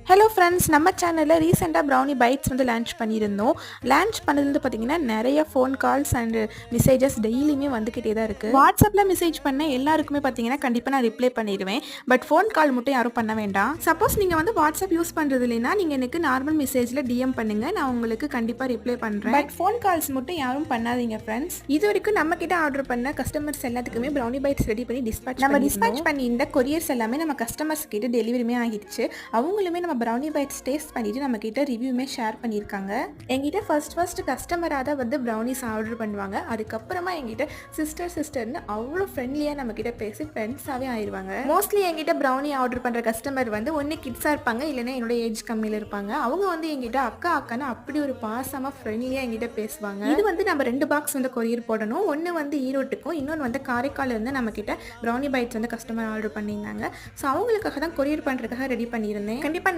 Hello friends, நம்ம சேனலில் ரீசெண்டாக ப்ரௌனி பைட்ஸ் வந்து லான்ச் பண்ணியிருந்தோம். லான்ச் பண்ணது வந்து பார்த்திங்கன்னா நிறைய ஃபோன் கால்ஸ் அண்டு மெசேஜஸ் டெய்லியுமே வந்துக்கிட்டே தான் இருக்குது. வாட்ஸ்அப்பில் மெசேஜ் பண்ண எல்லாருக்குமே பார்த்திங்கன்னா கண்டிப்பாக நான் ரிப்ளை பண்ணிடுவேன். பட் ஃபோன் கால் மட்டும் யாரும் பண்ண வேண்டாம். சப்போஸ் நீங்கள் வந்து வாட்ஸ்அப் யூஸ் பண்ணுறது இல்லைன்னா நீங்கள் எனக்கு நார்மல் மெசேஜில் டிஎம் பண்ணுங்கள், நான் உங்களுக்கு கண்டிப்பாக ரிப்ளை பண்ணுறேன். பட் ஃபோன் கால்ஸ் மட்டும் யாரும் பண்ணாதீங்க ஃப்ரெண்ட்ஸ். இது வரைக்கும் நம்மக்கிட்ட ஆர்டர் பண்ண கஸ்டமர்ஸ் எல்லாத்துக்குமே ப்ரௌனி பைட்ஸ் ரெடி பண்ணி டிஸ்பேச் பண்ணி இந்த கொரியர்ஸ் எல்லாமே நம்ம கஸ்டமர்ஸ் கிட்ட டெலிவரியுமே ஆகிடுச்சு. அவங்களுமே நம்ம ப்ரௌனி பைட்ஸ் டேஸ்ட் பண்ணிவிட்டு நம்மக்கிட்ட ரிவ்யூமே ஷேர் பண்ணியிருக்காங்க. எங்கிட்ட ஃபர்ஸ்ட் கஸ்டமராக தான் வந்து ப்ரௌனிஸ் ஆர்டர் பண்ணுவாங்க. அதுக்கப்புறமா எங்கிட்ட சிஸ்டர்னு அவ்வளோ ஃப்ரெண்ட்லியாக நம்மக்கிட்ட பேசி ஃப்ரெண்ட்ஸாகவே ஆயிடுவாங்க. மோஸ்ட்லி எங்கிட்ட ப்ரௌனி ஆர்டர் பண்ணுற கஸ்டமர் வந்து ஒன்று கிட்ஸாக இருப்பாங்க, இல்லைன்னா என்னோட ஏஜ் கம்மியில் இருப்பாங்க. அவங்க வந்து எங்கிட்ட அக்கான்னு அப்படி ஒரு பாசமாக ஃப்ரெண்ட்லியாக எங்கிட்ட பேசுவாங்க. இது வந்து நம்ம 2 பாக்ஸ் வந்து கொரியர் போடணும். ஒன்று வந்து ஈரோட்டுக்கும், இன்னொன்று வந்து காரைக்கால் இருந்து நம்மக்கிட்ட ப்ரௌனி பைட்ஸ் வந்து கஸ்டமர் ஆர்டர் பண்ணியிருந்தாங்க. ஸோ அவங்களுக்காக தான் கொரியர் பண்ணுறதுக்காக ரெடி பண்ணியிருந்தேன். கண்டிப்பாக